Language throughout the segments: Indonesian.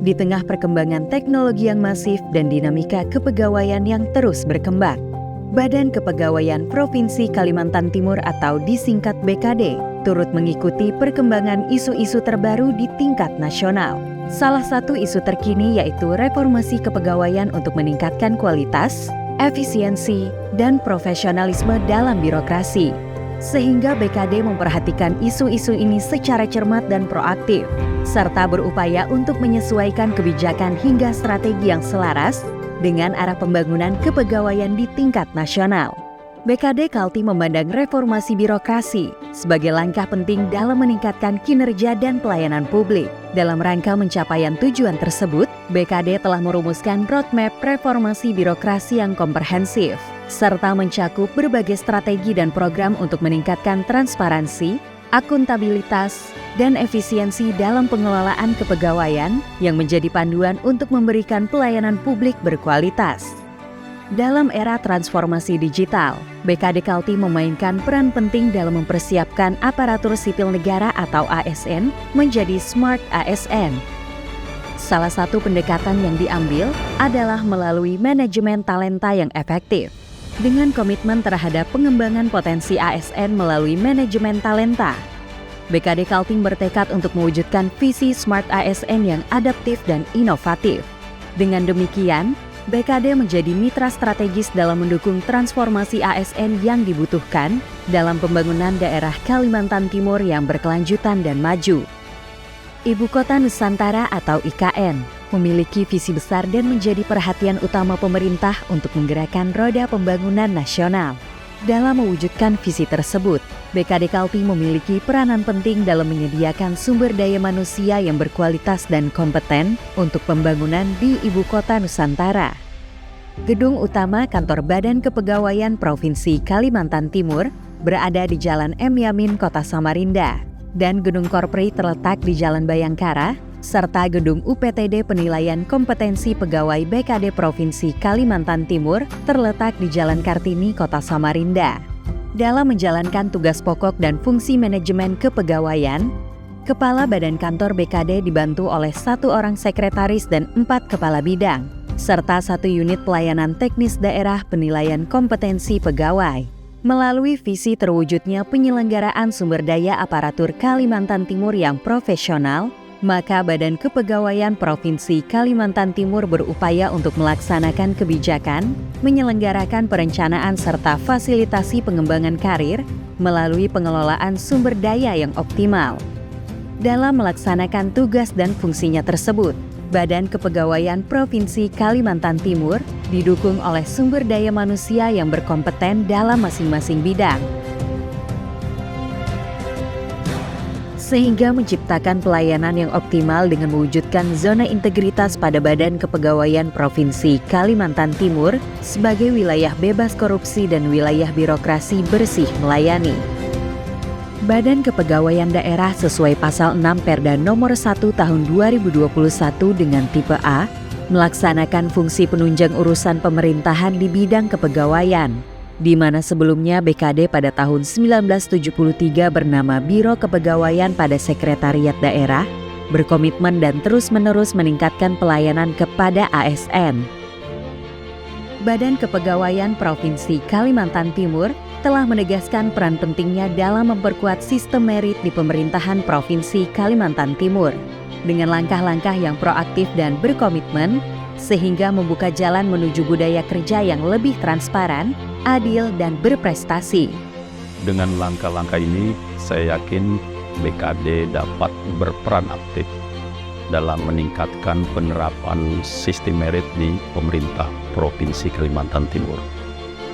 di tengah perkembangan teknologi yang masif dan dinamika kepegawaian yang terus berkembang. Badan Kepegawaian Provinsi Kalimantan Timur atau disingkat BKD turut mengikuti perkembangan isu-isu terbaru di tingkat nasional. Salah satu isu terkini yaitu reformasi kepegawaian untuk meningkatkan kualitas, efisiensi, dan profesionalisme dalam birokrasi. Sehingga BKD memperhatikan isu-isu ini secara cermat dan proaktif, serta berupaya untuk menyesuaikan kebijakan hingga strategi yang selaras dengan arah pembangunan kepegawaian di tingkat nasional. BKD Kaltim memandang reformasi birokrasi sebagai langkah penting dalam meningkatkan kinerja dan pelayanan publik. Dalam rangka pencapaian tujuan tersebut, BKD telah merumuskan roadmap reformasi birokrasi yang komprehensif, serta mencakup berbagai strategi dan program untuk meningkatkan transparansi, akuntabilitas, dan efisiensi dalam pengelolaan kepegawaian yang menjadi panduan untuk memberikan pelayanan publik berkualitas. Dalam era transformasi digital, BKD Kaltim memainkan peran penting dalam mempersiapkan aparatur sipil negara atau ASN menjadi Smart ASN. Salah satu pendekatan yang diambil adalah melalui manajemen talenta yang efektif. Dengan komitmen terhadap pengembangan potensi ASN melalui manajemen talenta, BKD Kaltim bertekad untuk mewujudkan visi Smart ASN yang adaptif dan inovatif. Dengan demikian, BKD menjadi mitra strategis dalam mendukung transformasi ASN yang dibutuhkan dalam pembangunan daerah Kalimantan Timur yang berkelanjutan dan maju. Ibu Kota Nusantara atau IKN memiliki visi besar dan menjadi perhatian utama pemerintah untuk menggerakkan roda pembangunan nasional. Dalam mewujudkan visi tersebut, BKD Kaltim memiliki peranan penting dalam menyediakan sumber daya manusia yang berkualitas dan kompeten untuk pembangunan di Ibu Kota Nusantara. Gedung utama kantor Badan Kepegawaian Provinsi Kalimantan Timur berada di Jalan M. Yamin, Kota Samarinda, dan gedung korporat terletak di Jalan Bayangkara, serta gedung UPTD Penilaian Kompetensi Pegawai BKD Provinsi Kalimantan Timur terletak di Jalan Kartini, Kota Samarinda. Dalam menjalankan tugas pokok dan fungsi manajemen kepegawaian, Kepala Badan Kantor BKD dibantu oleh 1 orang sekretaris dan 4 kepala bidang, serta 1 unit pelayanan teknis daerah penilaian kompetensi pegawai. Melalui visi terwujudnya penyelenggaraan sumber daya aparatur Kalimantan Timur yang profesional, maka Badan Kepegawaian Provinsi Kalimantan Timur berupaya untuk melaksanakan kebijakan, menyelenggarakan perencanaan serta fasilitasi pengembangan karir melalui pengelolaan sumber daya yang optimal. Dalam melaksanakan tugas dan fungsinya tersebut, Badan Kepegawaian Provinsi Kalimantan Timur didukung oleh sumber daya manusia yang berkompeten dalam masing-masing bidang, sehingga menciptakan pelayanan yang optimal dengan mewujudkan zona integritas pada Badan Kepegawaian Provinsi Kalimantan Timur sebagai wilayah bebas korupsi dan wilayah birokrasi bersih melayani. Badan Kepegawaian Daerah sesuai Pasal 6 Perda Nomor 1 Tahun 2021 dengan tipe A, melaksanakan fungsi penunjang urusan pemerintahan di bidang kepegawaian, di mana sebelumnya BKD pada tahun 1973 bernama Biro Kepegawaian pada Sekretariat Daerah, berkomitmen dan terus-menerus meningkatkan pelayanan kepada ASN. Badan Kepegawaian Provinsi Kalimantan Timur telah menegaskan peran pentingnya dalam memperkuat sistem merit di pemerintahan Provinsi Kalimantan Timur, dengan langkah-langkah yang proaktif dan berkomitmen, sehingga membuka jalan menuju budaya kerja yang lebih transparan, adil, dan berprestasi. Dengan langkah-langkah ini, saya yakin BKD dapat berperan aktif dalam meningkatkan penerapan sistem merit di pemerintah Provinsi Kalimantan Timur.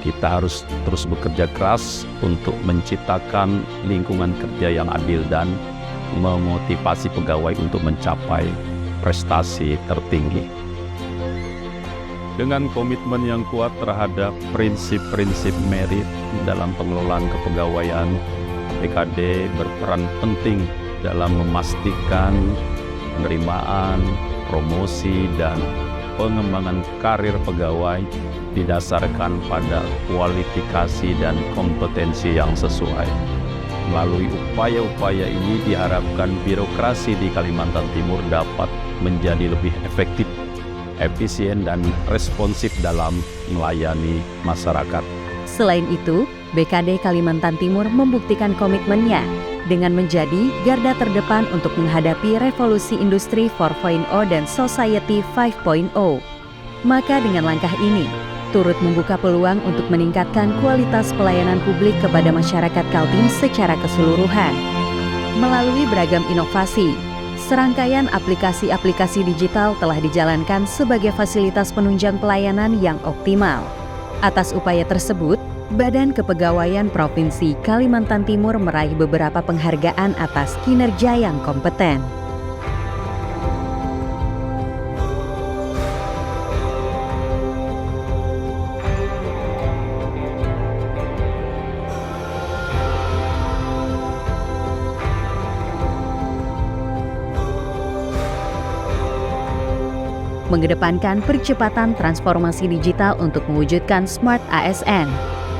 Kita harus terus bekerja keras untuk menciptakan lingkungan kerja yang adil dan memotivasi pegawai untuk mencapai prestasi tertinggi. Dengan komitmen yang kuat terhadap prinsip-prinsip merit dalam pengelolaan kepegawaian, BKD berperan penting dalam memastikan penerimaan, promosi, dan pengembangan karir pegawai didasarkan pada kualifikasi dan kompetensi yang sesuai. Melalui upaya-upaya ini diharapkan birokrasi di Kalimantan Timur dapat menjadi lebih efektif, efisien, dan responsif dalam melayani masyarakat. Selain itu, BKD Kalimantan Timur membuktikan komitmennya dengan menjadi garda terdepan untuk menghadapi revolusi industri 4.0 dan society 5.0. Maka dengan langkah ini, turut membuka peluang untuk meningkatkan kualitas pelayanan publik kepada masyarakat Kaltim secara keseluruhan. Melalui beragam inovasi, serangkaian aplikasi-aplikasi digital telah dijalankan sebagai fasilitas penunjang pelayanan yang optimal. Atas upaya tersebut, Badan Kepegawaian Provinsi Kalimantan Timur meraih beberapa penghargaan atas kinerja yang kompeten. Mengedepankan percepatan transformasi digital untuk mewujudkan Smart ASN.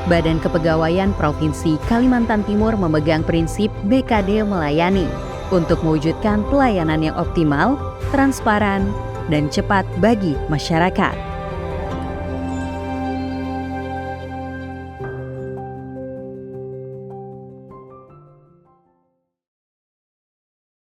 Badan Kepegawaian Provinsi Kalimantan Timur memegang prinsip BKD melayani untuk mewujudkan pelayanan yang optimal, transparan, dan cepat bagi masyarakat.